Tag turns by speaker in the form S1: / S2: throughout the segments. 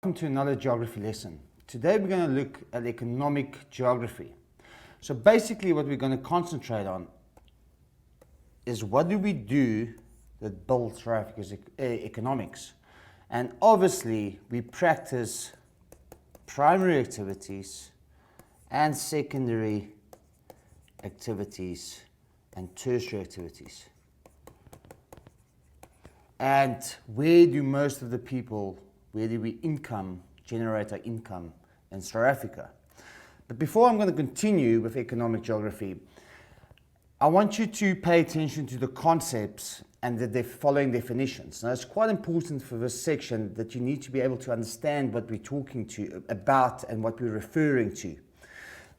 S1: Welcome to another geography lesson. Today we're going to look at economic geography. So basically what we're going to concentrate on is what do we do that builds South Africa's economics. And obviously we practice primary activities and secondary activities and tertiary activities. And where do most of the people, where do we generate our income in South Africa? But before I'm going to continue with economic geography, I want you to pay attention to the concepts and the following definitions. Now, it's quite important for this section that you need to be able to understand what we're talking about and what we're referring to.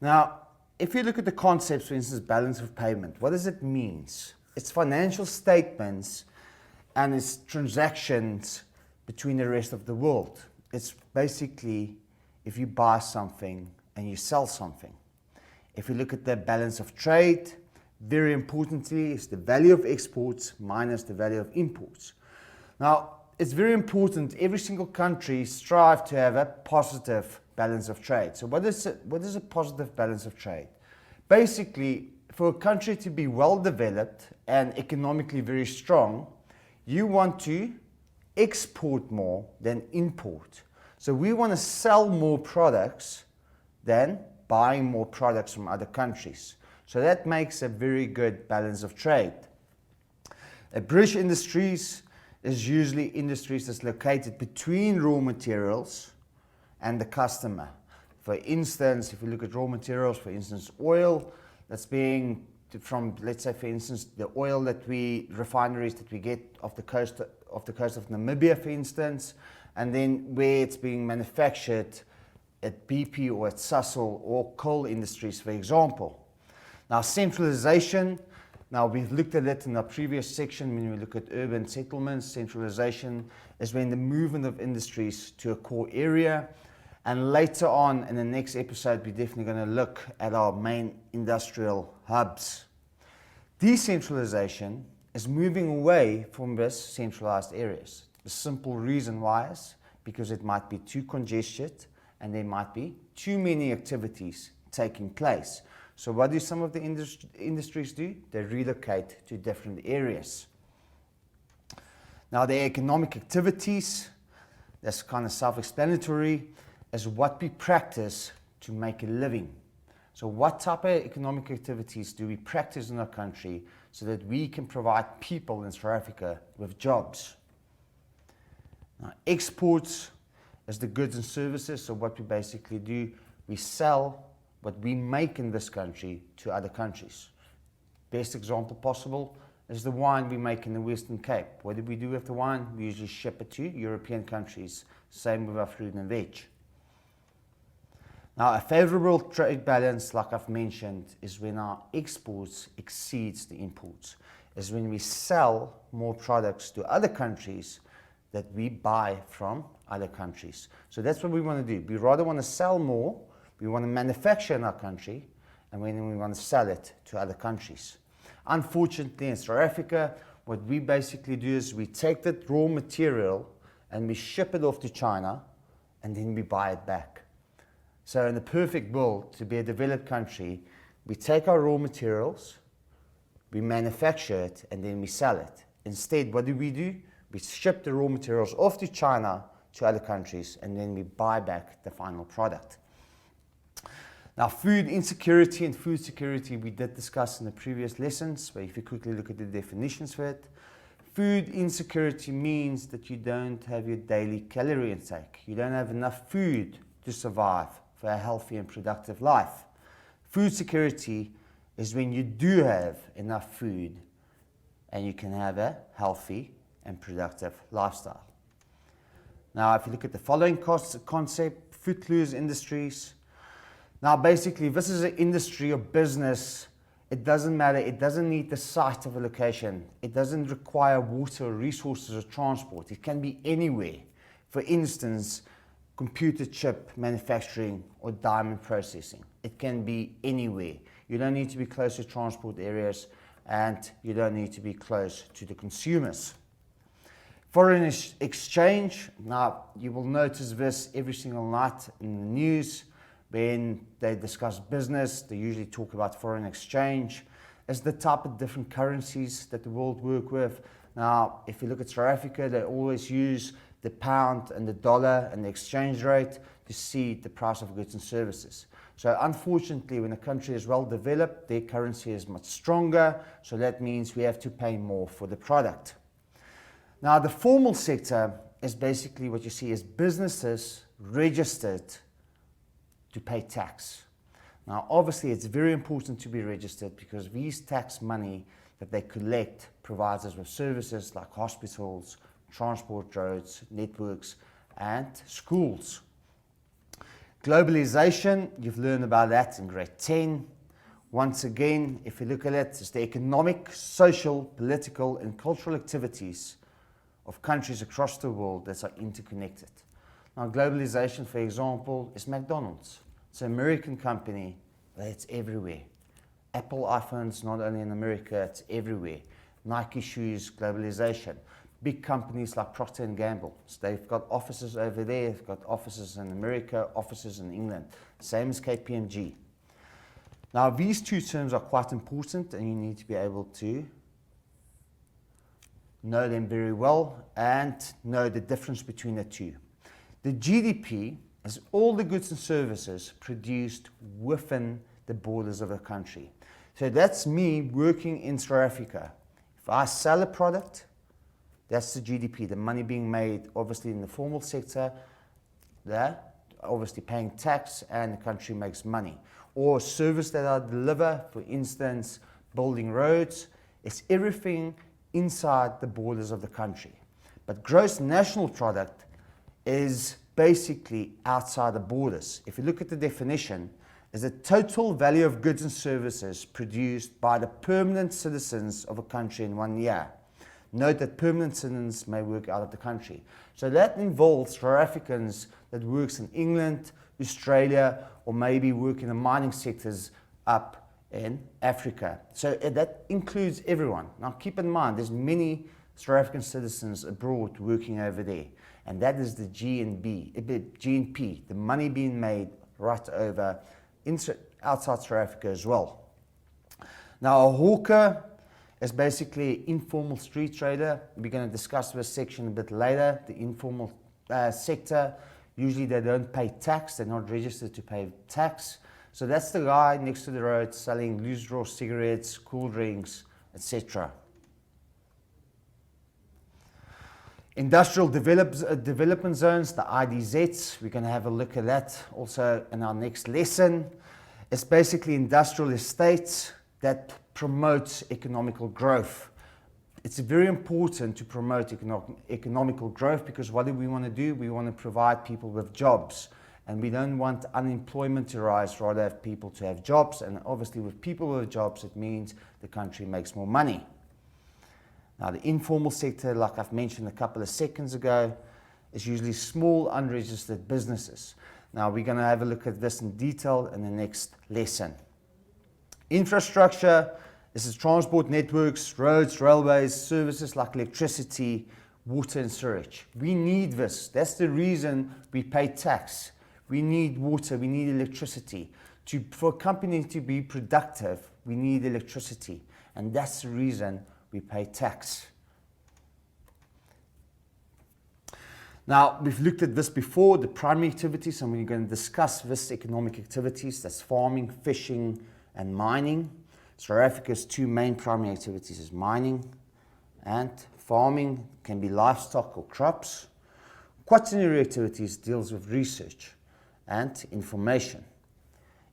S1: Now, if you look at the concepts, for instance, balance of payment, what does it mean? It's financial statements and it's transactions between the rest of the world. It's basically if you buy something and you sell something. If you look at the balance of trade, very importantly, it's the value of exports minus the value of imports. Now, it's very important, every single country strives to have a positive balance of trade. So what is a positive balance of trade? Basically, for a country to be well developed and economically very strong, you want to export more than import. So we want to sell more products than buying more products from other countries. So that makes a very good balance of trade. British industries is usually industries that's located between raw materials and the customer. For instance, if you look at raw materials, for instance, oil, that's being from, let's say, for instance, the oil refineries that we get off the coast of Namibia, for instance, and then where it's being manufactured at BP or at Sasol or coal industries, for example. Now, centralization. Now, we've looked at it in our previous section when we look at urban settlements. Centralization is when the movement of industries to a core area. And later on in the next episode, we're definitely going to look at our main industrial hubs. Decentralization is moving away from these centralized areas. The simple reason why is because it might be too congested and there might be too many activities taking place. So what do some of the industries do? They relocate to different areas. Now, the economic activities, that's kind of self-explanatory, is what we practice to make a living. So what type of economic activities do we practice in our country so that we can provide people in South Africa with jobs? Now, exports is the goods and services. So what we basically do, we sell what we make in this country to other countries. Best example possible is the wine we make in the Western Cape. What do we do with the wine? We usually ship it to European countries. Same with our fruit and veg. Now, a favorable trade balance, like I've mentioned, is when our exports exceeds the imports. Is when we sell more products to other countries that we buy from other countries. So that's what we want to do. We rather want to sell more, we want to manufacture in our country, and then we want to sell it to other countries. Unfortunately, in South Africa, what we basically do is we take that raw material and we ship it off to China, and then we buy it back. So in the perfect world, to be a developed country, we take our raw materials, we manufacture it, and then we sell it. Instead, what do? We ship the raw materials off to China, to other countries, and then we buy back the final product. Now, food insecurity and food security we did discuss in the previous lessons, but if you quickly look at the definitions for it, food insecurity means that you don't have your daily calorie intake. You don't have enough food to survive for a healthy and productive life. Food security is when you do have enough food and you can have a healthy and productive lifestyle. Now, if you look at the following concept, Footloose Industries. Now, basically, this is an industry or business. It doesn't matter. It doesn't need the site of a location. It doesn't require water, resources, or transport. It can be anywhere. For instance, computer chip manufacturing or diamond processing. It can be anywhere. You don't need to be close to transport areas and you don't need to be close to the consumers. Foreign exchange. Now, you will notice this every single night in the news. When they discuss business, they usually talk about foreign exchange as the type of different currencies that the world work with. Now, if you look at South Africa, they always use the pound and the dollar and the exchange rate to see the price of goods and services. So unfortunately, when a country is well developed, their currency is much stronger. So that means we have to pay more for the product. Now, the formal sector is basically what you see as businesses registered to pay tax. Now, obviously, it's very important to be registered because these tax money that they collect provides us with services like hospitals, transport roads, networks, and schools. Globalization, you've learned about that in grade 10. Once again, if you look at it, it's the economic, social, political, and cultural activities of countries across the world that are interconnected. Now, globalization, for example, is McDonald's. It's an American company, but it's everywhere. Apple iPhones, not only in America, it's everywhere. Nike shoes, globalization. Big companies like Procter & Gamble. So they've got offices over there, they've got offices in America, offices in England. Same as KPMG. Now, these two terms are quite important and you need to be able to know them very well and know the difference between the two. The GDP is all the goods and services produced within the borders of a country. So that's me working in South Africa. If I sell a product, that's the GDP, the money being made obviously in the formal sector, they're obviously paying tax and the country makes money. Or service that I deliver, for instance, building roads, it's everything inside the borders of the country. But gross national product is basically outside the borders. If you look at the definition, is the total value of goods and services produced by the permanent citizens of a country in 1 year. Note that permanent citizens may work out of the country. So that involves South Africans that works in England, Australia, or maybe work in the mining sectors up in Africa. So that includes everyone. Now keep in mind, there's many South African citizens abroad working over there. And that is the GNP, the money being made right over outside South Africa as well. Now a hawker is basically an informal street trader. We're going to discuss this section a bit later. The informal sector, usually they don't pay tax, they're not registered to pay tax. So that's the guy next to the road selling loose draw cigarettes, cool drinks, etc. Industrial development zones, the IDZs, we're going to have a look at that also in our next lesson. It's basically industrial estates that promotes economical growth. It's very important to promote economical growth because what do we want to do? We want to provide people with jobs. And we don't want unemployment to rise, rather have people to have jobs. And obviously with people with jobs, it means the country makes more money. Now the informal sector, like I've mentioned a couple of seconds ago, is usually small unregistered businesses. Now we're going to have a look at this in detail in the next lesson. Infrastructure, this is transport networks, roads, railways, services like electricity, water and sewage. We need this. That's the reason we pay tax. We need water, we need electricity. For a company to be productive, we need electricity. And that's the reason we pay tax. Now, we've looked at this before, the primary activities, and we're going to discuss this economic activities. That's farming, fishing, and mining. South Africa's two main primary activities is mining and farming, can be livestock or crops. Quaternary activities deals with research and information.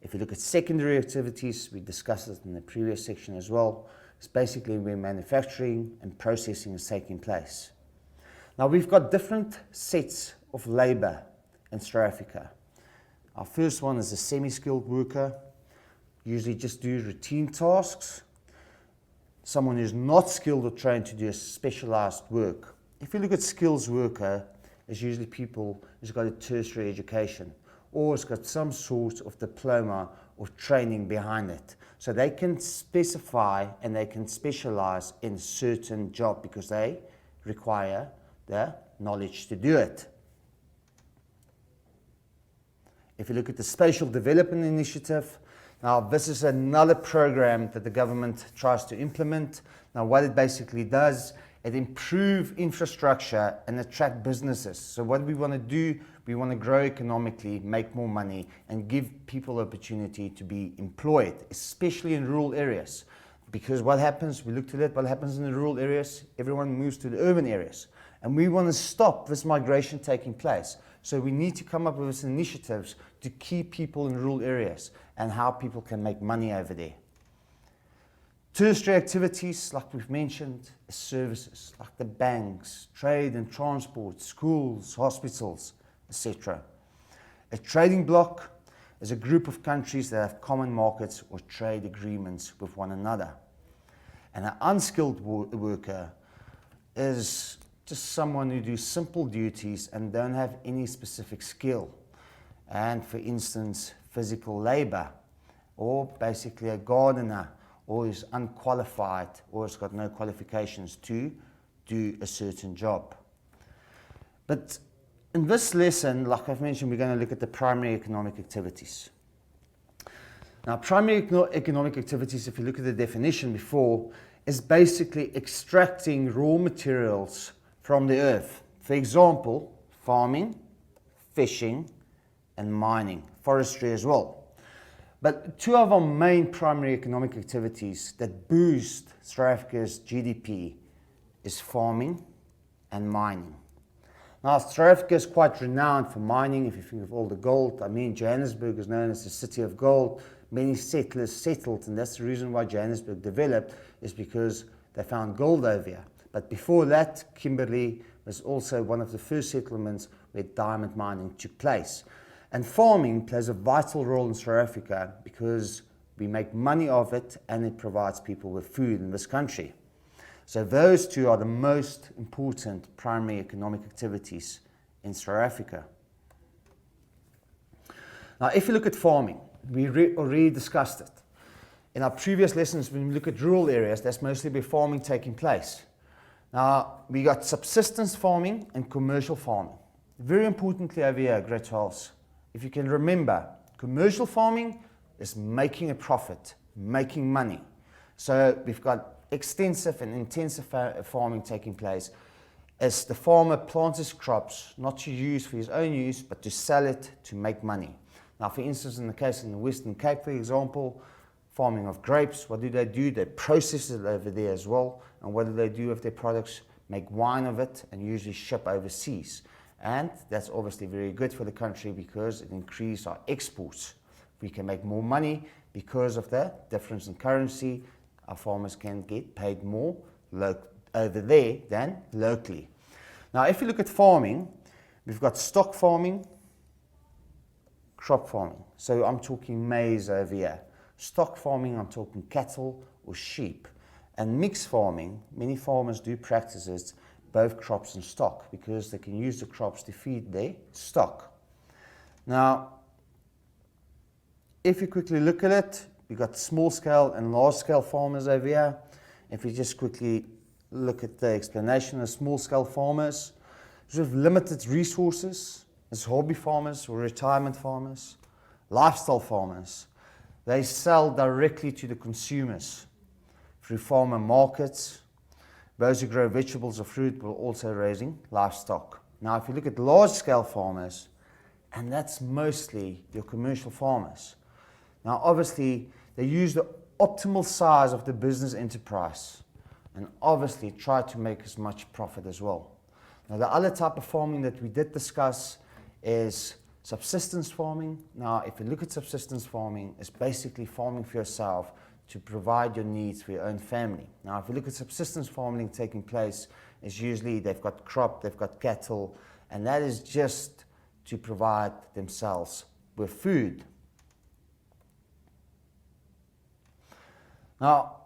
S1: If you look at secondary activities, we discussed it in the previous section as well. It's basically where manufacturing and processing is taking place. Now we've got different sets of labor in South Africa. Our first one is a semi-skilled worker, usually just do routine tasks. Someone who's not skilled or trained to do a specialized work. If you look at skills worker, it's usually people who's got a tertiary education or has got some sort of diploma or training behind it. So they can specify and they can specialize in a certain job because they require the knowledge to do it. If you look at the Spatial Development Initiative, now this is another program that the government tries to implement. Now what it basically does, it improves infrastructure and attract businesses. So what we want to do, we want to grow economically, make more money, and give people opportunity to be employed, especially in rural areas. Because what happens, we looked at it, what happens in the rural areas, everyone moves to the urban areas. And we want to stop this migration taking place. So we need to come up with initiatives to keep people in rural areas and how people can make money over there. Tertiary activities, like we've mentioned, services like the banks, trade and transport, schools, hospitals, etc. A trading bloc is a group of countries that have common markets or trade agreements with one another. And an unskilled worker is just someone who do simple duties and don't have any specific skill. And for instance, physical labor, or basically a gardener, or is unqualified, or has got no qualifications to do a certain job. But in this lesson, like I've mentioned, we're going to look at the primary economic activities. Now, primary economic activities, if you look at the definition before, is basically extracting raw materials from the earth. For example, farming, fishing, and mining, forestry as well. But two of our main primary economic activities that boost South Africa's GDP is farming and mining. Now, South Africa is quite renowned for mining. If you think of all the gold, I mean, Johannesburg is known as the city of gold. Many settlers settled, and that's the reason why Johannesburg developed, is because they found gold over here. But before that, Kimberley was also one of the first settlements where diamond mining took place. And farming plays a vital role in South Africa because we make money of it and it provides people with food in this country. So those two are the most important primary economic activities in South Africa. Now, if you look at farming, we already discussed it. In our previous lessons, when we look at rural areas, that's mostly where farming taking place. Now, we got subsistence farming and commercial farming. Very importantly over here, Great Charles, if you can remember, commercial farming is making a profit, making money. So we've got extensive and intensive farming taking place as the farmer plants his crops, not to use for his own use, but to sell it to make money. Now, for instance, in the case in the Western Cape, for example, farming of grapes, what do? They process it over there as well. And what do they do with their products? Make wine of it and usually ship overseas. And that's obviously very good for the country because it increases our exports. We can make more money because of the difference in currency. Our farmers can get paid more over there than locally. Now, if you look at farming, we've got stock farming, crop farming. So I'm talking maize over here. Stock farming, I'm talking cattle or sheep. And mixed farming, many farmers do practices both crops and stock because they can use the crops to feed their stock. Now, if you quickly look at it, we've got small scale and large scale farmers over here. If we just quickly look at the explanation of small scale farmers, with limited resources, as hobby farmers or retirement farmers, lifestyle farmers, they sell directly to the consumers through farmer markets. Those who grow vegetables or fruit will also raising livestock. Now, if you look at large-scale farmers, and that's mostly your commercial farmers. Now, obviously, they use the optimal size of the business enterprise and obviously try to make as much profit as well. Now, the other type of farming that we did discuss is subsistence farming. Now, if you look at subsistence farming, it's basically farming for yourself to provide your needs for your own family. Now, if you look at subsistence farming taking place, it's usually they've got crop, they've got cattle, and that is just to provide themselves with food. Now,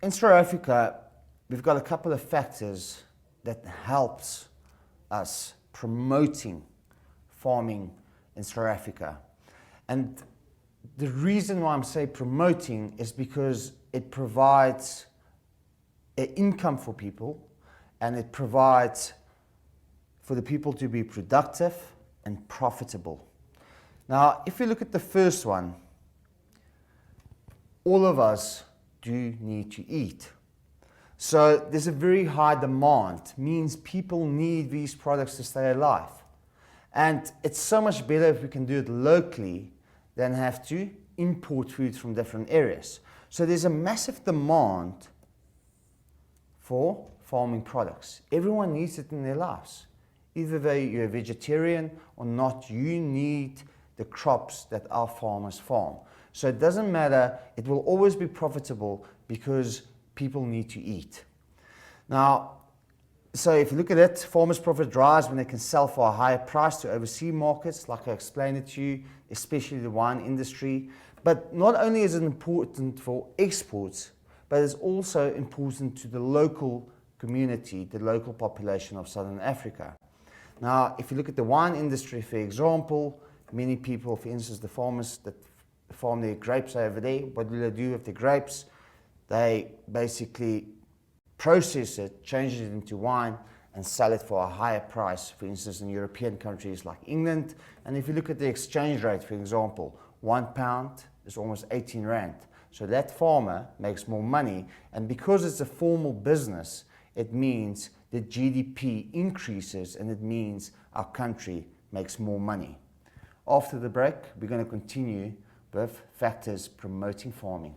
S1: in South Africa, we've got a couple of factors that helps us promoting farming in South Africa. And the reason why I'm saying promoting is because it provides an income for people and it provides for the people to be productive and profitable. Now, if you look at the first one, all of us do need to eat. So there's a very high demand, means people need these products to stay alive. And it's so much better if we can do it locally than have to import food from different areas. So there's a massive demand for farming products. Everyone needs it in their lives. Either you're a vegetarian or not, you need the crops that our farmers farm. So it doesn't matter, it will always be profitable because people need to eat. Now, so if you look at it, farmers' profit rise when they can sell for a higher price to overseas markets, like I explained it to you, especially the wine industry. But not only is it important for exports, but it's also important to the local community, the local population of Southern Africa. Now, if you look at the wine industry, for example, many people, for instance, the farmers that farm their grapes over there, what do they do with the grapes? They basically process it, change it into wine, and sell it for a higher price, for instance, in European countries like England. And if you look at the exchange rate, for example, £1 is almost 18 Rand. So that farmer makes more money, and because it's a formal business, it means the GDP increases, and it means our country makes more money. After the break, we're going to continue with factors promoting farming.